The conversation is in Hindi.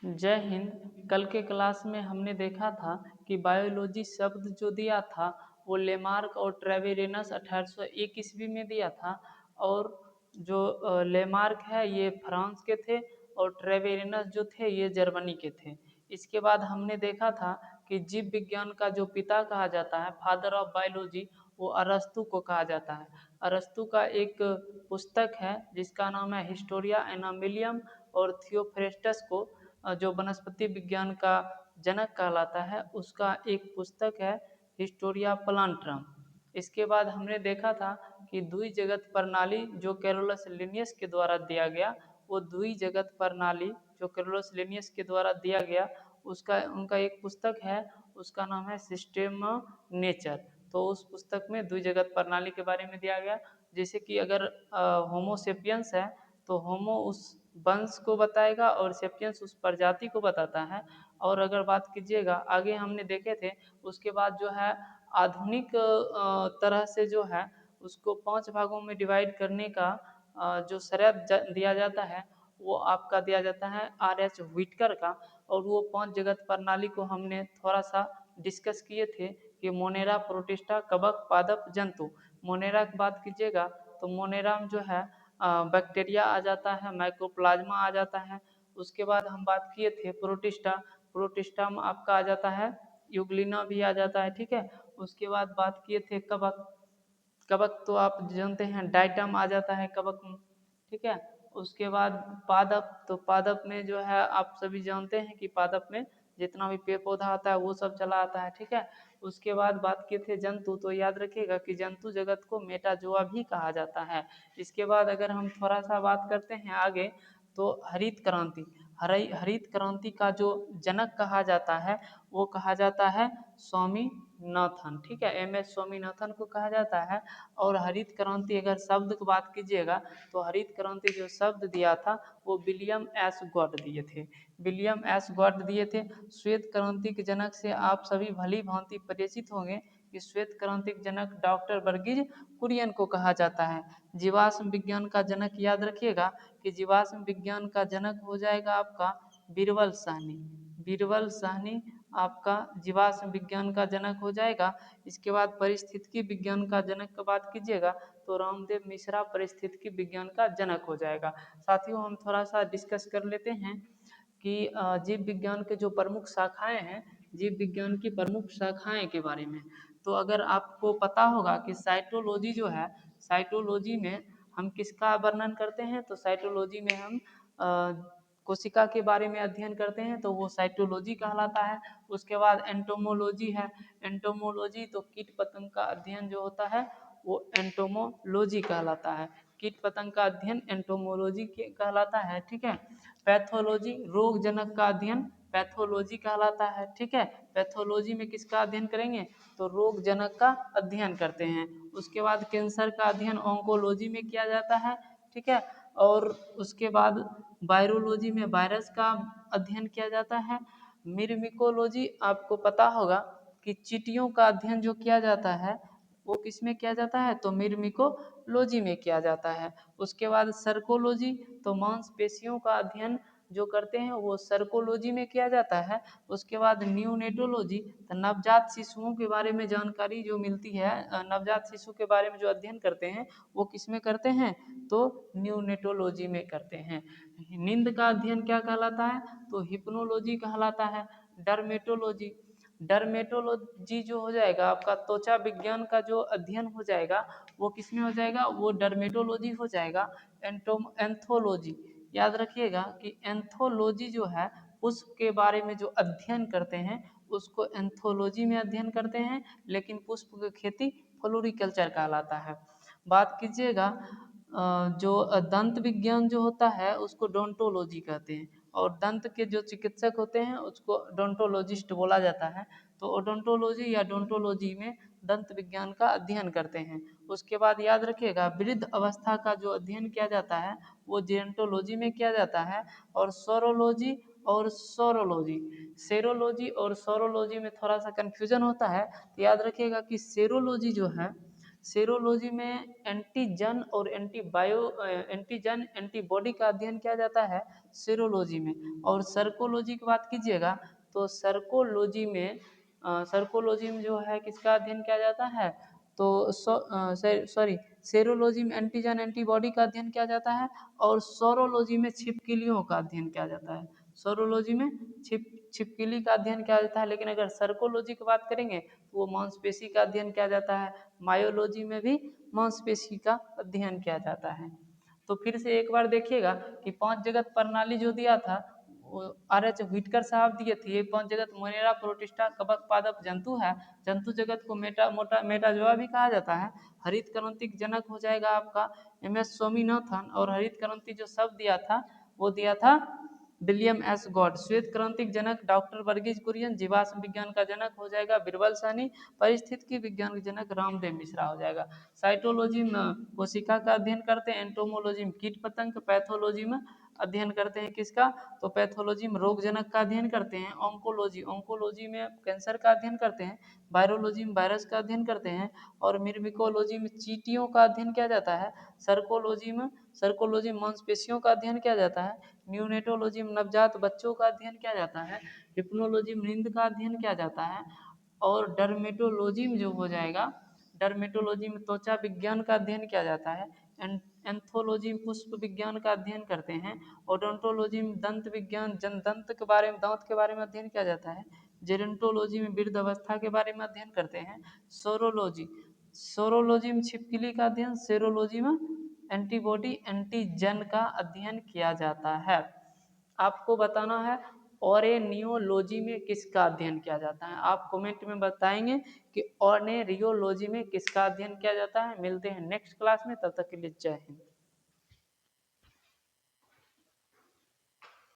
जय हिंद। कल के क्लास में हमने देखा था कि बायोलॉजी शब्द जो दिया था वो लेमार्क और ट्रेवेरिनस 1801 ईस्वी में दिया था। और जो लेमार्क है ये फ्रांस के थे और ट्रेवेरिनस जो थे ये जर्मनी के थे। इसके बाद हमने देखा था कि जीव विज्ञान का जो पिता कहा जाता है, फादर ऑफ बायोलॉजी, वो अरस्तु को कहा जाता है। अरस्तु का एक पुस्तक है जिसका नाम है हिस्टोरिया एनामिलियम, और थियोफ्रेस्टस को जो वनस्पति विज्ञान का जनक कहलाता है उसका एक पुस्तक है हिस्टोरिया प्लांटरम। इसके बाद हमने देखा था कि द्वि जगत प्रणाली जो कैरोलस लिनियस के द्वारा दिया गया, वो द्वि जगत प्रणाली जो कैरोलस लिनियस के द्वारा दिया गया उसका उनका एक पुस्तक है, उसका नाम है सिस्टम नेचर। तो उस पुस्तक में द्वि जगत प्रणाली के बारे में दिया गया। जैसे कि अगर होमोसेपियंस है तो होमो उस वंश को बताएगा और सेपियंस उस प्रजाति को बताता है। और अगर बात कीजिएगा आगे हमने देखे थे, उसके बाद जो है आधुनिक तरह से जो है उसको 5 भागों में डिवाइड करने का जो श्रेय दिया जाता है वो आपका दिया जाता है R.H. व्हिटकर का। और वो 5 जगत प्रणाली को हमने थोड़ा सा डिस्कस किए थे कि मोनेरा, प्रोटिस्टा, कवक, पादप, जंतु। मोनेरा की बात कीजिएगा तो मोनेरा में जो है बैक्टीरिया आ जाता है, माइक्रोप्लाज्मा आ जाता है। उसके बाद हम बात किए थे प्रोटिस्टा, प्रोटिस्टा में आपका आ जाता है यूग्लिना भी आ जाता है, ठीक है। उसके बाद बात किए थे कवक, कवक तो आप जानते हैं डाइटम आ जाता है कवक में, ठीक है। उसके बाद पादप, तो पादप में जो है आप सभी जानते हैं कि पादप में जितना भी पेड़ पौधा आता है वो सब चला आता है, ठीक है। उसके बाद बात किए थे जंतु, तो याद रखिएगा कि जंतु जगत को मेटाजोआ भी कहा जाता है। इसके बाद अगर हम थोड़ा सा बात करते हैं आगे, तो हरित क्रांति, हरित क्रांति का जो जनक कहा जाता है वो कहा जाता है स्वामीनाथन, ठीक है। MS स्वामीनाथन को कहा जाता है। और हरित क्रांति अगर शब्द की बात कीजिएगा तो हरित क्रांति जो शब्द दिया था वो विलियम एस गॉड दिए थे, विलियम एस गॉड दिए थे। श्वेत क्रांति के जनक से आप सभी भली भांति परिचित होंगे कि श्वेत क्रांति के जनक डॉक्टर वर्गीज कुरियन को कहा जाता है। जीवाश्म विज्ञान का जनक याद रखिएगा कि जीवाश्म विज्ञान का जनक हो जाएगा आपका बीरबल साहनी, बीरबल साहनी आपका जीवाश्म विज्ञान का जनक हो जाएगा। इसके बाद परिस्थितिकी विज्ञान का जनक की बात कीजिएगा तो रामदेव मिश्रा परिस्थितिकी विज्ञान का जनक हो जाएगा। साथियों हम थोड़ा सा डिस्कस कर लेते हैं कि जीव विज्ञान के जो प्रमुख शाखाएं हैं, जीव विज्ञान की प्रमुख शाखाएं के बारे में। तो अगर आपको पता होगा कि साइटोलॉजी जो है, साइटोलॉजी में हम किसका वर्णन करते हैं, तो साइटोलॉजी में हम कोशिका के बारे में अध्ययन करते हैं तो वो साइटोलॉजी कहलाता है। उसके बाद एंटोमोलॉजी है, एंटोमोलॉजी तो कीट पतंग का अध्ययन जो होता है वो एंटोमोलॉजी कहलाता है, कीट पतंग का अध्ययन एंटोमोलॉजी कहलाता है, ठीक है। पैथोलॉजी रोग जनक का अध्ययन पैथोलॉजी कहलाता है, ठीक है। पैथोलॉजी में किसका अध्ययन करेंगे, तो रोग जनक का अध्ययन करते हैं। उसके बाद कैंसर का अध्ययन ऑन्कोलॉजी में किया जाता है, ठीक है। और उसके बाद वायरोलॉजी में वायरस का अध्ययन किया जाता है। मिरमिकोलॉजी आपको पता होगा कि चींटियों का अध्ययन जो किया जाता है वो किस में किया जाता है, तो मिरमिकोलॉजी में किया जाता है। उसके बाद सर्कोलॉजी तो मांसपेशियों का अध्ययन जो करते हैं वो सर्कोलॉजी में किया जाता है। उसके बाद न्यूनेटोलॉजी तो नवजात शिशुओं के बारे में जानकारी जो मिलती है, नवजात शिशु के बारे में जो अध्ययन करते हैं वो किस में करते हैं, तो न्यूनेटोलॉजी में करते हैं। नींद का अध्ययन क्या कहलाता है, तो हिप्नोलॉजी कहलाता है। डर्मेटोलॉजी, डर्मेटोलॉजी जो हो जाएगा आपका त्वचा विज्ञान का जो अध्ययन हो जाएगा वो किस में हो जाएगा, वो डर्मेटोलॉजी हो जाएगा। एंथोलॉजी याद रखिएगा कि एंथोलॉजी जो है पुष्प के बारे में जो अध्ययन करते हैं उसको एंथोलॉजी में अध्ययन करते हैं, लेकिन पुष्प की खेती फ्लोरिकल्चर कहलाता है। बात कीजिएगा जो दंत विज्ञान जो होता है उसको डोंटोलॉजी कहते हैं, और दंत के जो चिकित्सक होते हैं उसको डोंटोलॉजिस्ट बोला जाता है। तो ओडोंटोलॉजी या डोंटोलॉजी में दंत विज्ञान का अध्ययन करते हैं। उसके बाद याद रखिएगा वृद्ध अवस्था का जो अध्ययन किया जाता है वो जेंटोलॉजी में किया जाता है। और सोरोलॉजी और सोरोलॉजी, सेरोलॉजी और सोरोलॉजी में थोड़ा सा कन्फ्यूजन होता है। तो याद रखिएगा कि सेरोलॉजी जो है, सेरोलॉजी में एंटीजन और एंटीजन एंटीबॉडी का अध्ययन किया जाता है सेरोलॉजी में। और सर्कोलॉजी की बात कीजिएगा तो सर्कोलॉजी में जो है किसका अध्ययन किया जाता है, तो सॉरी सेरोलॉजी में एंटीजन एंटीबॉडी का अध्ययन किया जाता है और सोरोलॉजी में छिपकलियों का अध्ययन किया जाता है। सोरोलॉजी में छिपकली का अध्ययन किया जाता है। लेकिन अगर सर्कोलॉजी की बात करेंगे तो वो मांसपेशी का अध्ययन किया जाता है। मायोलॉजी में भी मांसपेशी का अध्ययन किया जाता है। तो फिर से एक बार देखिएगा कि पांच जगत प्रणाली जो दिया था आर.एच. व्हिटकर साहब दिए थे। ये पांच जगत मोनेरा, प्रोटिस्टा, कवक, पादप जंतु है। जंतु जगत को मेटाजोआ भी कहा जाता है। हरित क्रांति जनक हो जाएगा आपका एम.एस. स्वामीनाथन। और हरित क्रांति जो शब्द दिया था वो दिया था विलियम एस गॉड। श्वेत क्रांति जनक डॉक्टर वर्गीज कुरियन। जीवाश्म विज्ञान का जनक हो जाएगा बिरबल साहनी। परिस्थितिकी विज्ञान का जनक रामदेव मिश्रा हो जाएगा। साइटोलॉजी में कोशिका का अध्ययन करते हैं। एंटोमोलॉजी में कीट पतंग। पैथोलॉजी में अध्ययन करते हैं किसका, तो पैथोलॉजी में रोग जनक का अध्ययन करते हैं। ऑन्कोलॉजी में कैंसर का अध्ययन करते हैं। वायरोलॉजी में वायरस का अध्ययन करते हैं। और मिर्मिकोलॉजी में चींटियों का अध्ययन किया जाता है। सर्कोलॉजी में मांसपेशियों का अध्ययन किया जाता है। न्यूनेटोलॉजी में नवजात बच्चों का अध्ययन किया जाता है। हिप्नोलॉजी में नींद का अध्ययन किया जाता है। और डर्मेटोलॉजी में जो हो जाएगा, डर्मेटोलॉजी में त्वचा विज्ञान का अध्ययन किया जाता है। एंथोलॉजी में पुष्प विज्ञान का अध्ययन करते हैं। ओडोंटोलॉजी में दंत विज्ञान दंत के बारे में दांत के बारे में अध्ययन किया जाता है। जेरेंटोलॉजी में वृद्ध अवस्था के बारे में अध्ययन करते हैं। सोरोलॉजी में छिपकली का अध्ययन। सेरोलॉजी में एंटीबॉडी एंटीजन का अध्ययन किया जाता है। आपको बताना है ऑरेनियोलॉजी में किसका अध्ययन किया जाता है। आप कमेंट में बताएंगे कि ऑरेनियोलॉजी में किसका अध्ययन किया जाता है। मिलते हैं नेक्स्ट क्लास में, तब तक के लिए जय हिंद।